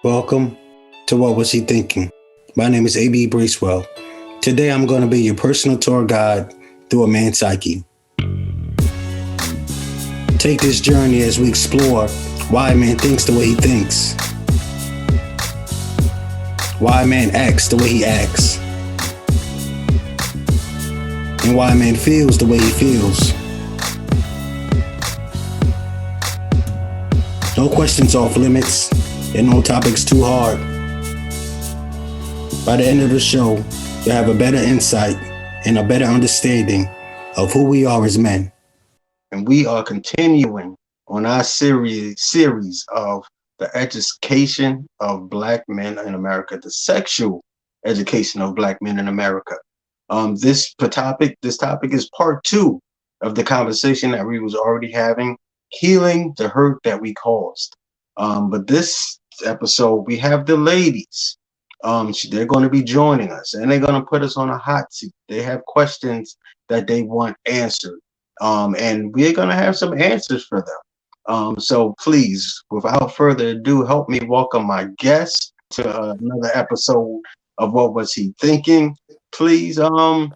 Welcome to What Was He Thinking? My name is A.B. Bracewell. Today I'm going to be your personal tour guide through a man's psyche. Take this journey as we explore why a man thinks the way he thinks, why a man acts the way he acts, and why a man feels the way he feels. No questions off limits, and no topics too hard. By the end of the show, you'll have a better insight and a better understanding of who we are as men. And we are continuing on our series of the education of Black men in America, the sexual education of Black men in America. This topic is part 2 of the conversation that we was already having, healing the hurt that we caused. But this episode, we have the ladies. They're going to be joining us, and they're going to put us on a hot seat. They have questions that they want answered, and we're going to have some answers for them. So please, without further ado, help me welcome my guest to another episode of What Was He Thinking? Please, let's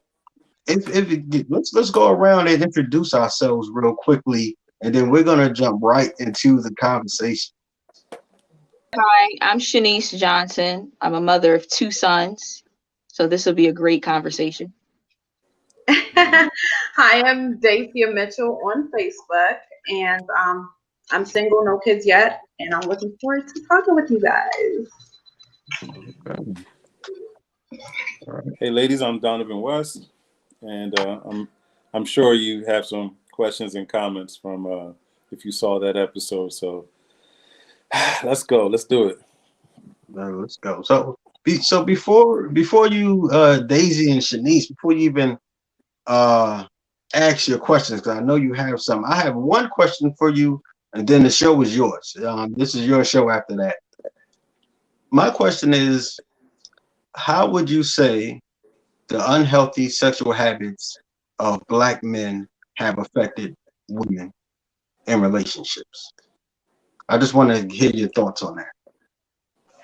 go around and introduce ourselves real quickly, and then we're going to jump right into the conversation. Hi, I'm Shanice Johnson. I'm a mother of 2 sons, so this will be a great conversation. Hi, I'm Dacia Mitchell on Facebook, and I'm single, no kids yet, and I'm looking forward to talking with you guys. Hey, ladies, I'm Donovan West, and I'm sure you have some questions and comments from if you saw that episode. So let's go. Let's do it. Let's go. So before you, Daisy and Shanice, before you even ask your questions, because I know you have some. I have one question for you, and then the show is yours. This is your show after that. My question is, how would you say the unhealthy sexual habits of Black men have affected women in relationships? I just want to hear your thoughts on that.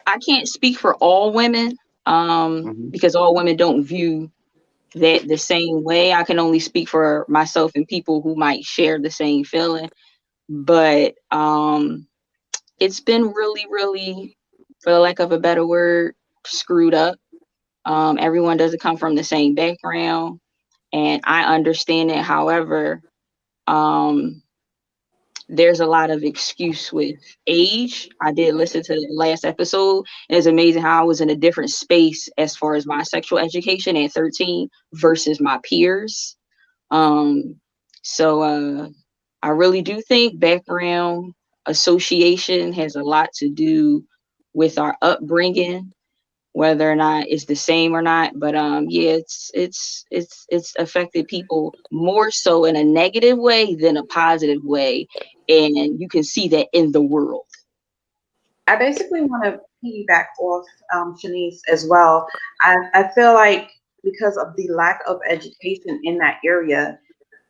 I can't speak for all women because all women don't view that the same way. I can only speak for myself and people who might share the same feeling. But it's been really, really, for the lack of a better word, screwed up. Everyone doesn't come from the same background, and I understand it. However, there's a lot of excuse with age. I did listen to the last episode, and it's amazing how I was in a different space as far as my sexual education at 13 versus my peers. So I really do think background association has a lot to do with our upbringing, whether or not it's the same or not. But yeah, it's affected people more so in a negative way than a positive way, and you can see that in the world. I basically want to piggyback off Shanice as well. I feel like because of the lack of education in that area,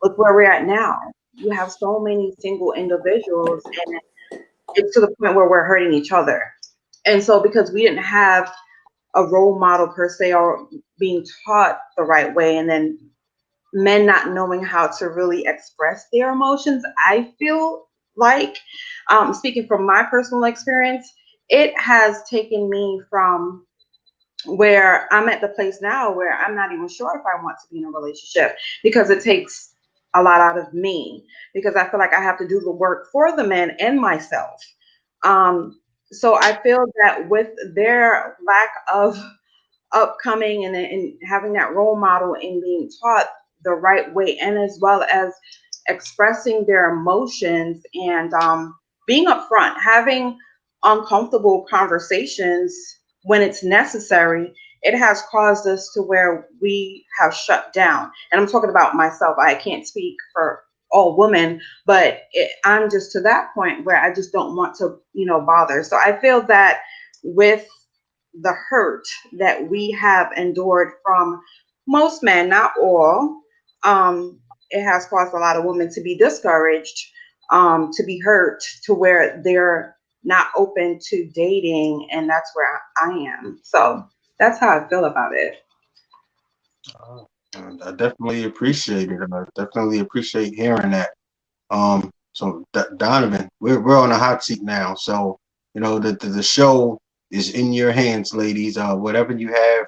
look where we're at now. You have so many single individuals, and it's to the point where we're hurting each other. And so because we didn't have a role model per se, or being taught the right way, and then men not knowing how to really express their emotions, I feel like, speaking from my personal experience, it has taken me from where I'm at the place now where I'm not even sure if I want to be in a relationship, because it takes a lot out of me, because I feel like I have to do the work for the men and myself. So I feel that with their lack of upcoming and having that role model and being taught the right way, and as well as expressing their emotions and being upfront, having uncomfortable conversations when it's necessary, it has caused us to where we have shut down. And I'm talking about myself. I can't speak for all women, but I'm just to that point where I just don't want to, bother. So I feel that with the hurt that we have endured from most men, not all, it has caused a lot of women to be discouraged, to be hurt, to where they're not open to dating, and that's where I am. So that's how I feel about it. I definitely appreciate it. I definitely appreciate hearing that. So Donovan, we're on a hot seat now. So the show is in your hands, ladies. Whatever you have,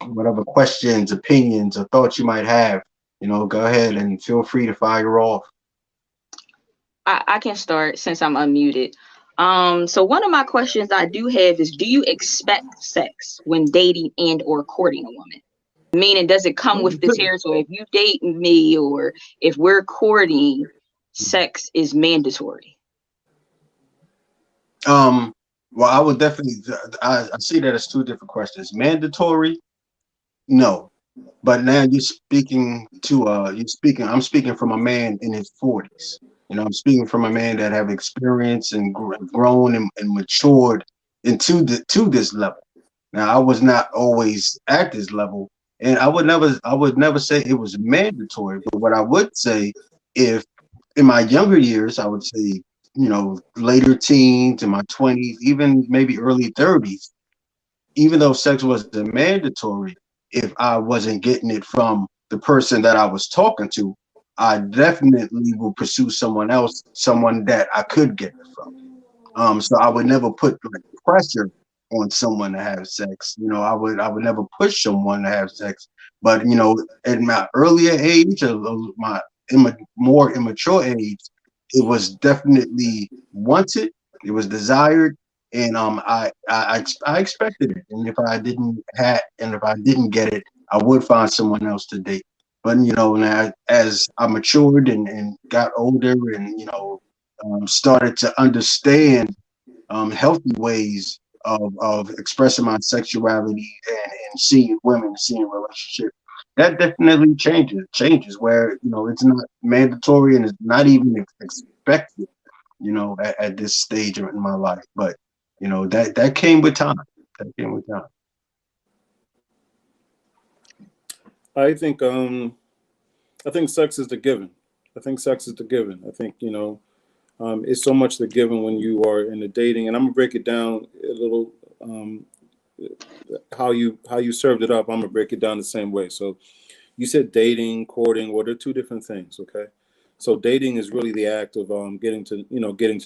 whatever questions, opinions, or thoughts you might have, go ahead and feel free to fire off. I can start since I'm unmuted. So one of my questions I do have is, do you expect sex when dating and or courting a woman? Meaning, does it come with the territory? If you date me or if we're courting, sex is mandatory. Well, I would definitely, I see that as two different questions. Mandatory, no. But now I'm speaking from a man in his 40s. I'm speaking from a man that have experienced and grown and matured to this level. Now, I was not always at this level, and I would never say it was mandatory. But what I would say, if in my younger years, I would say, later teens, in my 20s, even maybe early 30s, even though sex wasn't mandatory, if I wasn't getting it from the person that I was talking to, I definitely will pursue someone else, someone that I could get it from. So I would never put like pressure on someone to have sex. I would never push someone to have sex. But in my earlier age, or my more immature age, it was definitely wanted. It was desired, and I expected it. And if I didn't get it, I would find someone else to date. But now as I matured and got older, and started to understand healthy ways of expressing my sexuality and seeing women, seeing relationships, that definitely changes where it's not mandatory and it's not even expected at this stage in my life. But that came with time. That came with time. I think sex is the given. I think sex is the given. I think it's so much the given when you are in the dating, and I'm gonna break it down a little. How you served it up, I'm gonna break it down the same way. So you said dating, courting. Well, they're two different things. Okay, so dating is really the act of getting to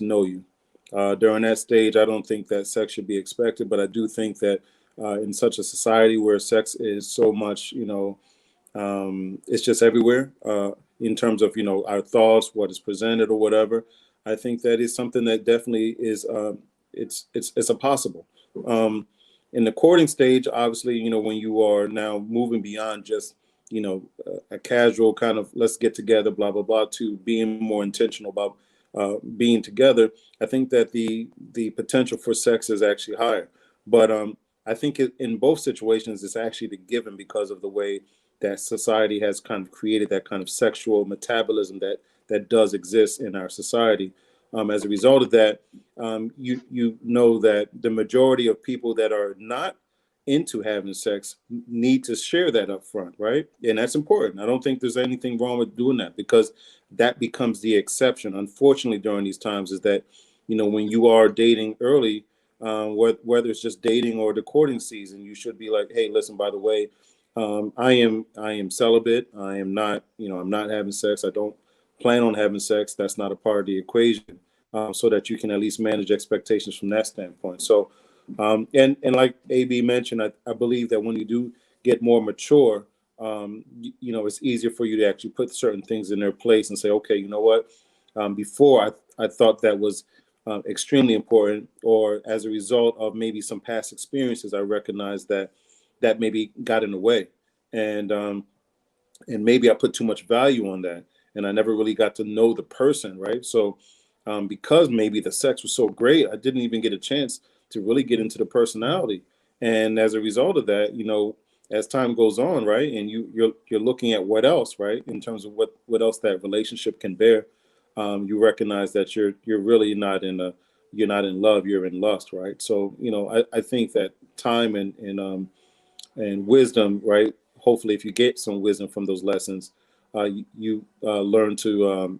know you. During that stage, I don't think that sex should be expected, but I do think that in such a society where sex is so much, it's just everywhere in terms of our thoughts, what is presented or whatever. I think that is something that definitely is it's a possible. In the courting stage, obviously, when you are now moving beyond just a casual kind of let's get together, blah blah blah, to being more intentional about being together, I think that the potential for sex is actually higher. But I think in both situations, it's actually the given because of the way that society has kind of created that kind of sexual metabolism that does exist in our society. As a result of that, you know that the majority of people that are not into having sex need to share that up front, right? And that's important. I don't think there's anything wrong with doing that because that becomes the exception. Unfortunately, during these times, is that when you are dating early, whether it's just dating or the courting season, you should be like, hey, listen, by the way, I am celibate. I am not, I'm not having sex. I don't plan on having sex. That's not a part of the equation, so that you can at least manage expectations from that standpoint. So, and like AB mentioned, I believe that when you do get more mature, it's easier for you to actually put certain things in their place and say, okay, you know what? Before I thought that was extremely important, or as a result of maybe some past experiences, I recognized that maybe got in the way, and maybe I put too much value on that, and I never really got to know the person, right? So because maybe the sex was so great, I didn't even get a chance to really get into the personality, and as a result of that, as time goes on, right, and you're looking at what else, right, in terms of what else that relationship can bear, you recognize that you're really not you're not in love, you're in lust, right? So I think that time and wisdom, right? Hopefully, if you get some wisdom from those lessons, you learn to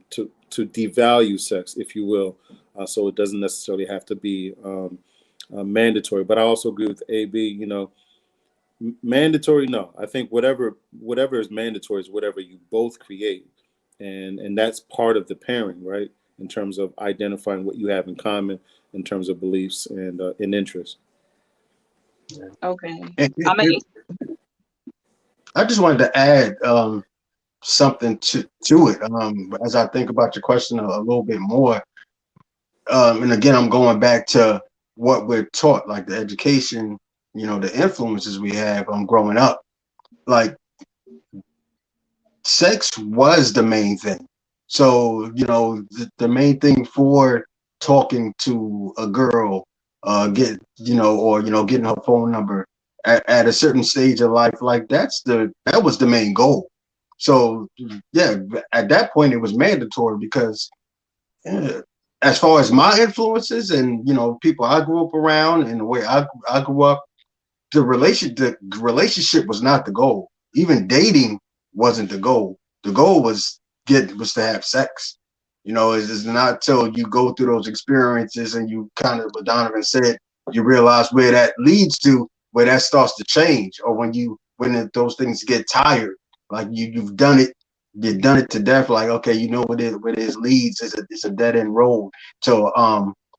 devalue sex, if you will. So it doesn't necessarily have to be mandatory. But I also agree with AB. You know, mandatory, no. I think whatever is mandatory is whatever you both create, and that's part of the pairing, right? In terms of identifying what you have in common, in terms of beliefs and interests. Okay. I just wanted to add something to it as I think about your question a little bit more. And again, I'm going back to what we're taught, like the education, you know, the influences we have growing up. Like, sex was the main thing. So, you know, the main thing for talking to a girl, getting her phone number at a certain stage of life, like that was the main goal. So yeah, at that point it was mandatory because as far as my influences and, you know, people I grew up around and the way I grew up, the relationship was not the goal. Even dating wasn't the goal. The goal was to have sex. You know, it's not till you go through those experiences and you kind of, what Donovan said, you realize where that leads to, where that starts to change, or when those things get tired, like you've done it to death. Like, okay, you know where this leads is it's a dead end road. So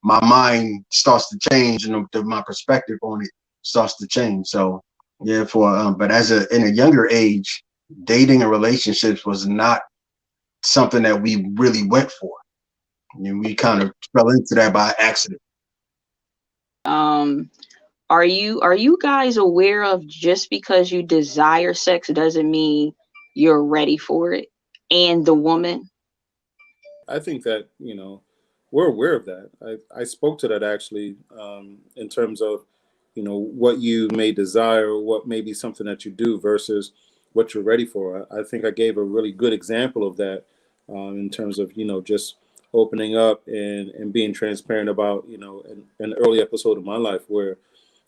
my mind starts to change and my perspective on it starts to change. So yeah, but in a younger age, dating and relationships was not something that we really went for. I mean, we kind of fell into that by accident. Are you guys aware of just because you desire sex doesn't mean you're ready for it? And the woman? I think that, you know, we're aware of that. I spoke to that actually in terms of, you know, what you may desire, or what may be something that you do versus what you're ready for. I think I gave a really good example of that in terms of, you know, just opening up and being transparent about, you know, an early episode of my life where,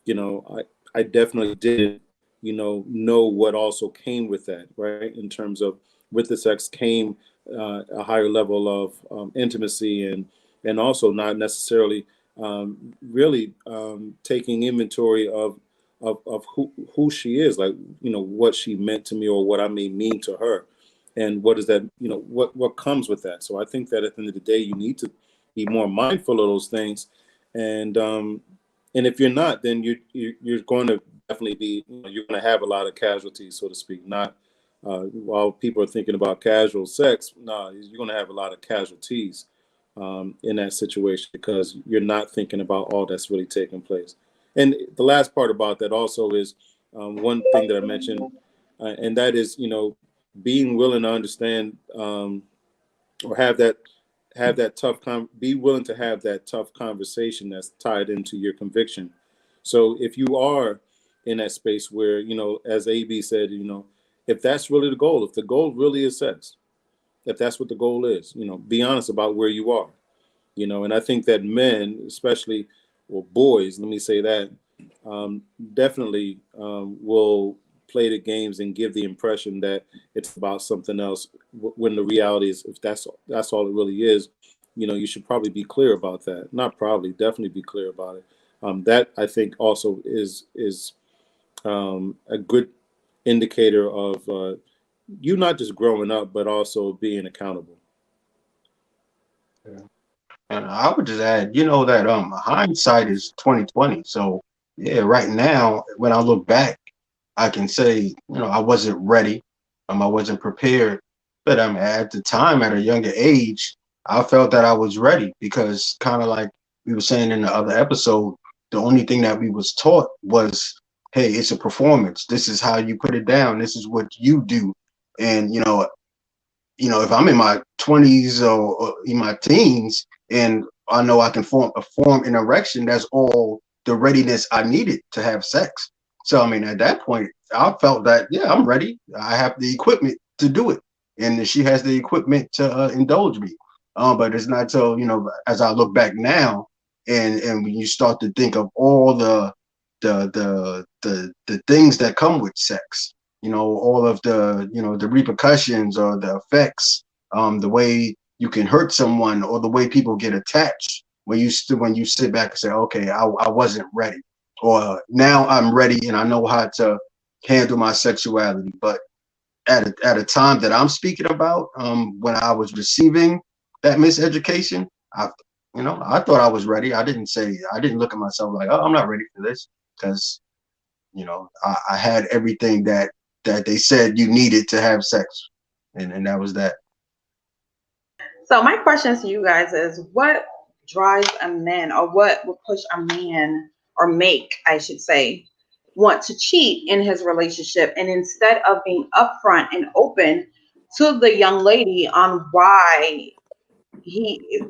you know, I definitely didn't, you know what also came with that, right? In terms of with the sex came a higher level of intimacy and also not necessarily really taking inventory of who she is, like, you know, what she meant to me or what I may mean to her, and what is that, you know, what comes with that. So I think that at the end of the day, you need to be more mindful of those things, and if you're not, then you're going to definitely be, you know, you're going to have a lot of casualties, so to speak. Not while people are thinking about casual sex, no, you're going to have a lot of casualties in that situation because you're not thinking about all that's really taking place. And the last part about that also is one thing that I mentioned, and that is, you know, being willing to understand or be willing to have that tough conversation that's tied into your conviction. So if you are in that space where, you know, as AB said, you know, if that's really the goal, if the goal really is sex, if that's what the goal is, you know, be honest about where you are, you know. And I think that men, especially, or boys, let me say that, definitely will play the games and give the impression that it's about something else when the reality is, if that's all it really is, you know, you should probably be clear about that. Not probably, definitely be clear about it. That I think also is a good indicator of you not just growing up, but also being accountable. Yeah. And I would just add, you know, that hindsight is 2020. So yeah, right now when I look back, I can say, you know, I wasn't ready. I wasn't prepared. But at the time, at a younger age, I felt that I was ready because, kind of like we were saying in the other episode, the only thing that we was taught was, hey, it's a performance. This is how you put it down. This is what you do. And if I'm in my 20s or in my teens and I know I can form an erection, that's all the readiness I needed to have sex. So, I mean, at that point, I felt that, yeah, I'm ready. I have the equipment to do it. And she has the equipment to indulge me. But it's not till, you know, as I look back now and when you start to think of all the things that come with sex, you know, all of the, you know, the repercussions or the effects, the way you can hurt someone, or the way people get attached when you sit back and say, okay, I wasn't ready, or now I'm ready and I know how to handle my sexuality. But at a time that I'm speaking about, when I was receiving that miseducation, I thought I was ready. I didn't look at myself like, oh, I'm not ready for this, because I had everything that they said you needed to have sex, and that was that. So my question to you guys is, what drives a man, or what would push a man, or make, I should say, want to cheat in his relationship? And instead of being upfront and open to the young lady on why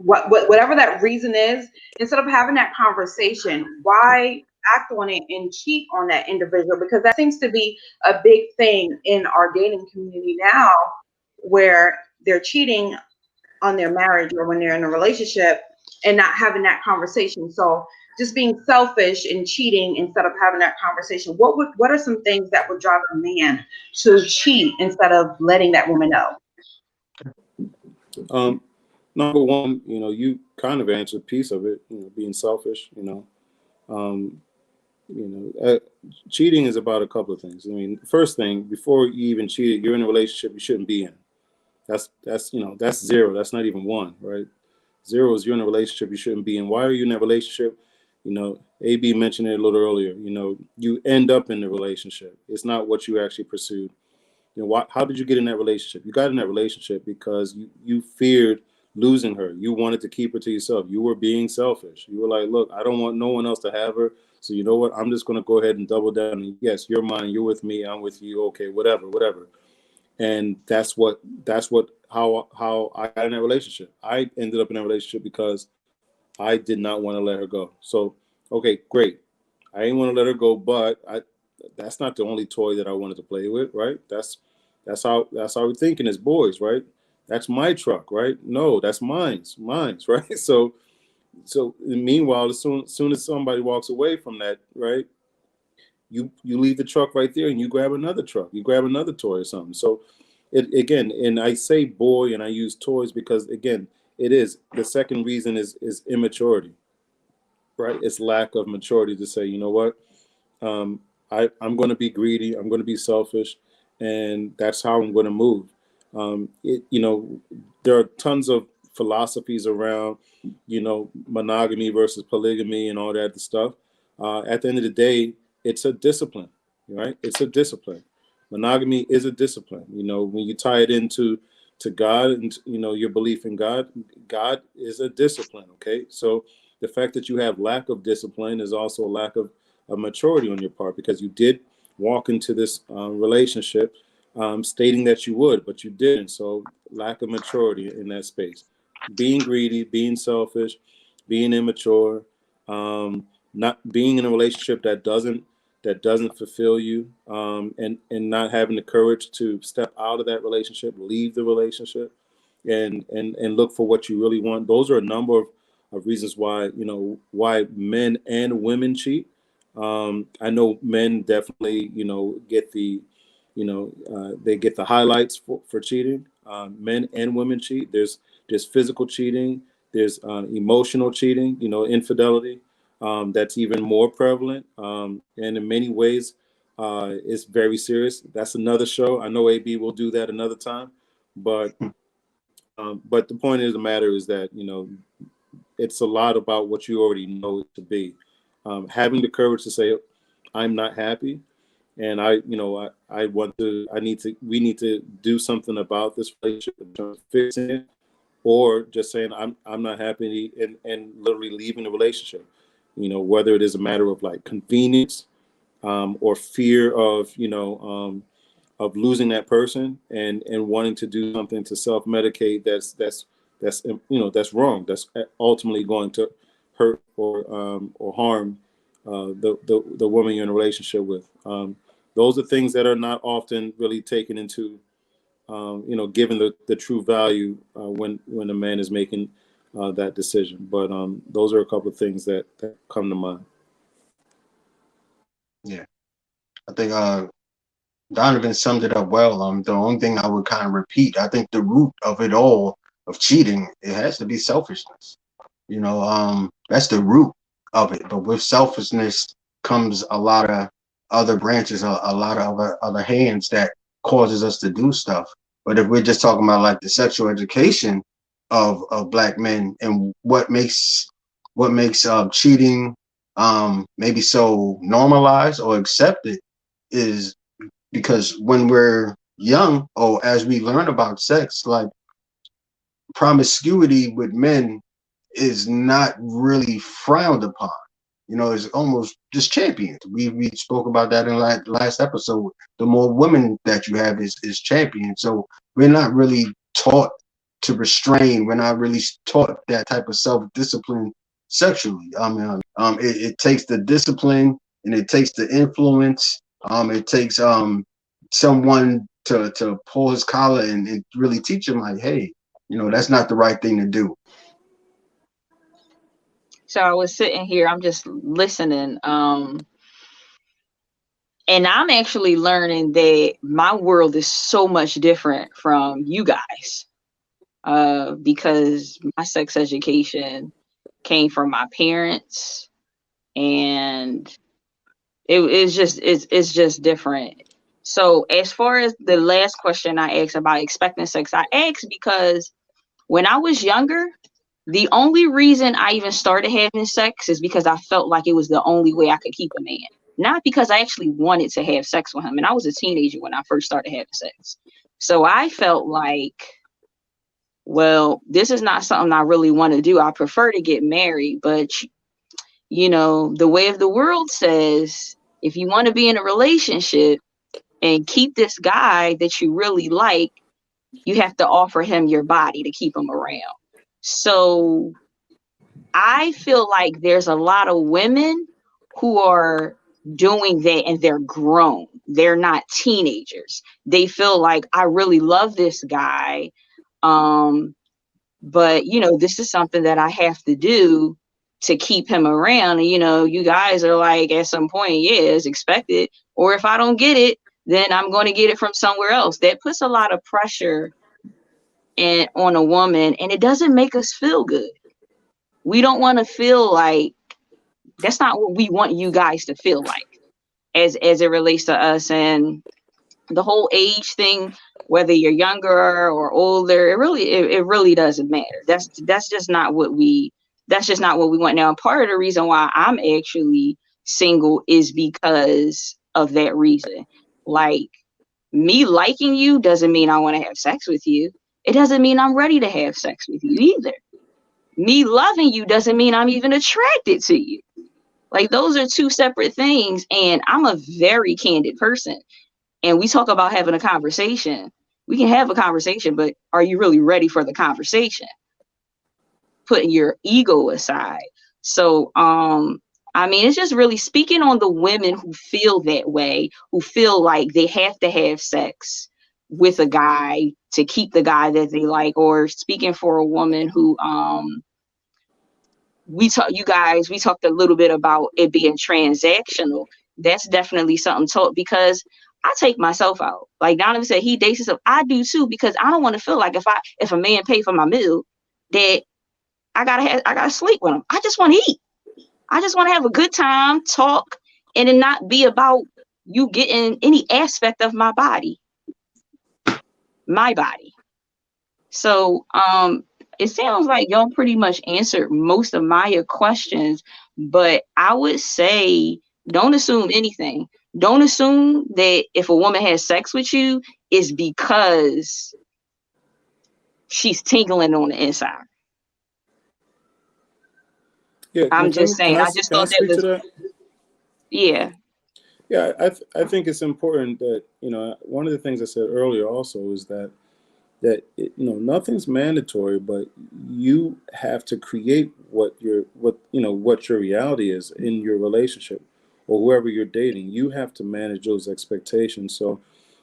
whatever that reason is, instead of having that conversation, why act on it and cheat on that individual? Because that seems to be a big thing in our dating community now, where they're cheating on their marriage or when they're in a relationship and not having that conversation. So just being selfish and cheating instead of having that conversation. What are some things that would drive a man to cheat instead of letting that woman know? Number one, you kind of answered a piece of it, being selfish, um, cheating is about a couple of things. I mean, first thing, before you even cheated, you're in a relationship you shouldn't be in. That's zero. That's not even one, right? Zero is you're in a relationship you shouldn't be in. Why are you in that relationship? AB mentioned it a little earlier. You end up in the relationship. It's not what you actually pursued. How did you get in that relationship? You got in that relationship because you feared losing her. You wanted to keep her to yourself. You were being selfish. You were like, look, I don't want no one else to have her. So you know what? I'm just going to go ahead and double down. And yes, you're mine. You're with me. I'm with you. Okay, whatever. And how I got in that relationship. I ended up in a relationship because I did not want to let her go. So, okay, great. I didn't want to let her go, but that's not the only toy that I wanted to play with, right? That's how we're thinking as boys, right? That's my truck, right? No, that's mine's, right? So meanwhile, as soon as somebody walks away from that, right, you leave the truck right there and you grab another truck, you grab another toy or something. So it again, and I say boy and I use toys because again, it is the second reason is immaturity, right? It's lack of maturity to say, you know what, I'm going to be greedy, I'm going to be selfish, and that's how I'm going to move. There are tons of philosophies around, monogamy versus polygamy and all that stuff. At the end of the day, it's a discipline, right? It's a discipline. Monogamy is a discipline. When you tie it into God and your belief in God, God is a discipline. Okay, so the fact that you have lack of discipline is also a lack of maturity on your part, because you did walk into this relationship stating that you would, but you didn't. So lack of maturity in that space, being greedy, being selfish, being immature, not being in a relationship that doesn't fulfill you, and not having the courage to step out of that relationship, leave the relationship, and look for what you really want. Those are a number of reasons why men and women cheat. I know men definitely get the they get the highlights for cheating. Men and women cheat. There's physical cheating. There's emotional cheating. Infidelity. That's even more prevalent. And in many ways, it's very serious. That's another show. I know AB will do that another time, but the point of the matter is that it's a lot about what you already know it to be. Having the courage to say, I'm not happy, and we need to do something about this relationship in terms of fixing it, or just saying I'm not happy and literally leaving the relationship. Whether it is a matter of like convenience, or fear of losing that person, and wanting to do something to self-medicate that's wrong. That's ultimately going to hurt or harm the woman you're in a relationship with. Those are things that are not often really taken into given the true value when a man is making that decision. But those are a couple of things that come to mind. Yeah, I think Donovan summed it up well. The only thing I would kind of repeat, I think the root of it all cheating, it has to be selfishness. That's the root of it. But with selfishness comes a lot of other branches, a lot of other hands that causes us to do stuff. But if we're just talking about like the sexual education of Black men and what makes cheating maybe so normalized or accepted, is because when we're young, or as we learn about sex, like promiscuity with men is not really frowned upon. It's almost just championed. We spoke about that in last episode. The more women that you have is championed. So we're not really taught to restrain. We're not really taught that type of self-discipline sexually. It takes the discipline, and it takes the influence. It takes someone to pull his collar and really teach him, like, hey, that's not the right thing to do. So I was sitting here, I'm just listening, and I'm actually learning that my world is so much different from you guys, because my sex education came from my parents, and it's just different. So as far as the last question I asked about expecting sex, I asked because when I was younger, the only reason I even started having sex is because I felt like it was the only way I could keep a man. Not because I actually wanted to have sex with him. And I was a teenager when I first started having sex. So I felt like, well, this is not something I really want to do. I prefer to get married. But, the way of the world says, if you want to be in a relationship and keep this guy that you really like, you have to offer him your body to keep him around. So I feel like there's a lot of women who are doing that, and they're grown. They're not teenagers. They feel like, I really love this guy. But this is something that I have to do to keep him around. And, you guys are like, at some point, yeah, it's expected. Or if I don't get it, then I'm going to get it from somewhere else. That puts a lot of pressure on a woman, and it doesn't make us feel good. We don't want to feel like, that's not what we want you guys to feel like as it relates to us. And the whole age thing, whether you're younger or older, it really doesn't matter. That's just not what we want. Now, part of the reason why I'm actually single is because of that reason. Like, me liking you doesn't mean I want to have sex with you. It doesn't mean I'm ready to have sex with you either. Me loving you doesn't mean I'm even attracted to you. Like, those are two separate things. And I'm a very candid person. And we talk about having a conversation. We can have a conversation, but are you really ready for the conversation? Putting your ego aside. So, it's just really speaking on the women who feel that way, who feel like they have to have sex with a guy to keep the guy that they like, or speaking for a woman who, we talked a little bit about it being transactional. That's definitely something because I take myself out. Like Donovan said, he dates himself. I do too, because I don't want to feel like if a man pay for my meal, that I gotta sleep with him. I just want to eat. I just want to have a good time, talk, and it not be about you getting any aspect of my body. So, it sounds like y'all pretty much answered most of my questions, but I would say, don't assume anything. Don't assume that if a woman has sex with you, it's because she's tingling on the inside. Yeah, I'm just saying. I just thought that was. To that? Yeah. Yeah, I think it's important that, one of the things I said earlier also is that nothing's mandatory, but you have to create what your reality is in your relationship or whoever you're dating. You have to manage those expectations. So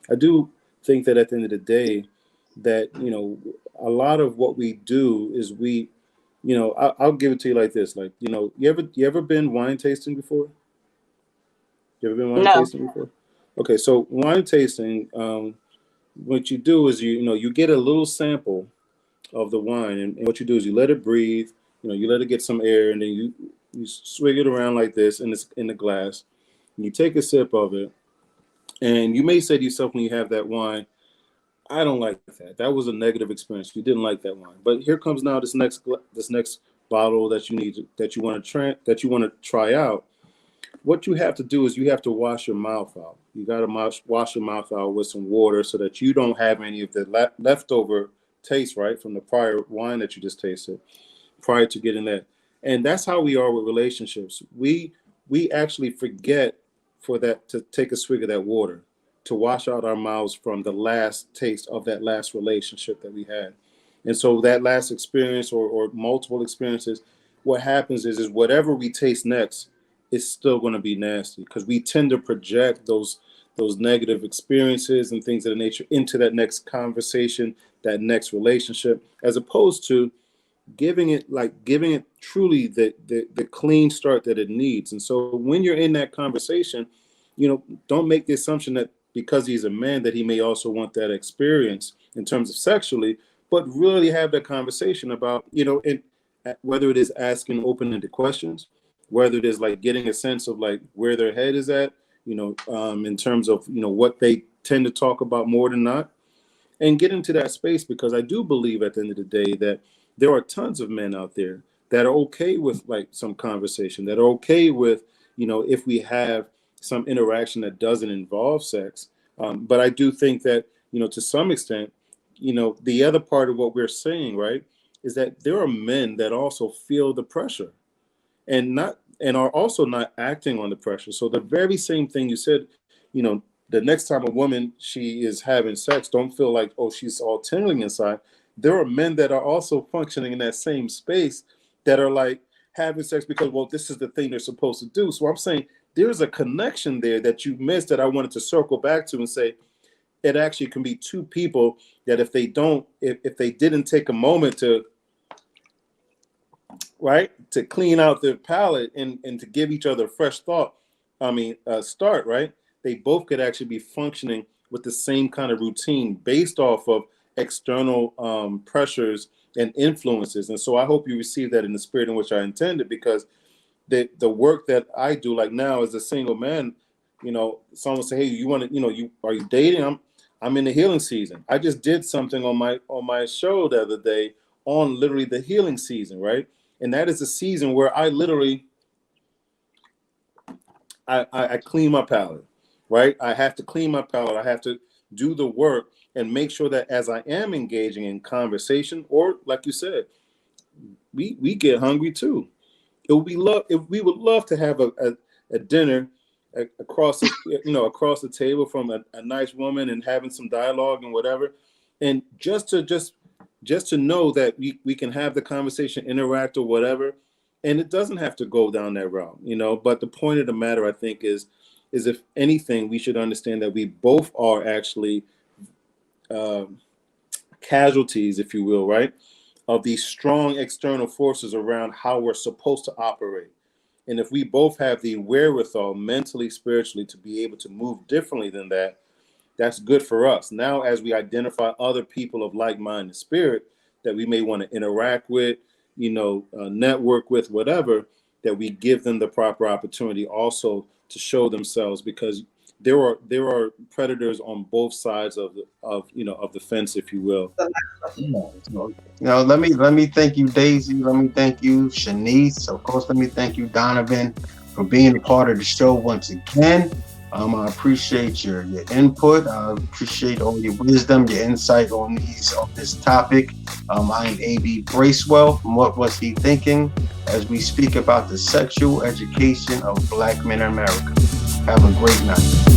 I do think that at the end of the day, that a lot of what we do is I'll give it to you like this. Like, you ever been wine tasting before? You ever been wine No. tasting before? Okay, so wine tasting, what you do is you get a little sample of the wine. And what you do is you let it breathe, you let it get some air, and then you swig it around like this in the glass. And you take a sip of it, and you may say to yourself when you have that wine, I don't like that. That was a negative experience. You didn't like that wine. But here comes now this next bottle that you want to try out. What you have to do is you have to wash your mouth out. You got to wash your mouth out with some water so that you don't have any of the leftover taste, right, from the prior wine that you just tasted prior to getting that. And that's how we are with relationships. We actually forget to take a swig of that water, to wash out our mouths from the last taste of that last relationship that we had. And so that last experience or multiple experiences, what happens is whatever we taste next is still going to be nasty, because we tend to project those negative experiences and things of the nature into that next conversation, that next relationship, as opposed to giving it truly the clean start that it needs. And so when you're in that conversation, don't make the assumption that because he's a man that he may also want that experience in terms of sexually, but really have that conversation about, and whether it is asking open-ended questions, whether it is like getting a sense of like where their head is at, in terms of, what they tend to talk about more than not, and get into that space, because I do believe at the end of the day that there are tons of men out there that are okay with like some conversation, that are okay with, if we have some interaction that doesn't involve sex. But I do think that, to some extent, the other part of what we're saying, right, is that there are men that also feel the pressure and are also not acting on the pressure. So the very same thing you said, the next time a woman, she is having sex, don't feel like, oh, she's all tingling inside. There are men that are also functioning in that same space that are like having sex because, well, this is the thing they're supposed to do. So I'm saying there's a connection there that you missed that I wanted to circle back to and say, it actually can be two people that if they didn't take a moment to clean out their palate and to give each other a fresh start, right? They both could actually be functioning with the same kind of routine based off of external pressures and influences. And so I hope you receive that in the spirit in which I intended, because the work that I do, like now as a single man, someone say, hey, you want to, are you dating? I'm in the healing season. I just did something on my show the other day on literally the healing season, right? And that is a season where I literally, I clean my palate, right? I have to clean my palate. I have to do the work and make sure that as I am engaging in conversation, or like you said, we get hungry too. We would love to have a dinner across the table from a nice woman and having some dialogue and whatever, and just to know that we can have the conversation, interact or whatever, and it doesn't have to go down that route, But the point of the matter, I think, is if anything, we should understand that we both are actually casualties, if you will, right, of these strong external forces around how we're supposed to operate. And if we both have the wherewithal mentally, spiritually, to be able to move differently than that, that's good for us. Now, as we identify other people of like-minded spirit that we may want to interact with, network with, whatever, that we give them the proper opportunity also to show themselves, because there are predators on both sides of the fence, if you will. Let me thank you, Daisy. Let me thank you, Shanice. Of course, let me thank you, Donovan, for being a part of the show once again. I appreciate your input. I appreciate all your wisdom, your insight on this topic. I'm A.B. Bracewell from What Was He Thinking, as we speak about the sexual education of Black men in America. Have a great night.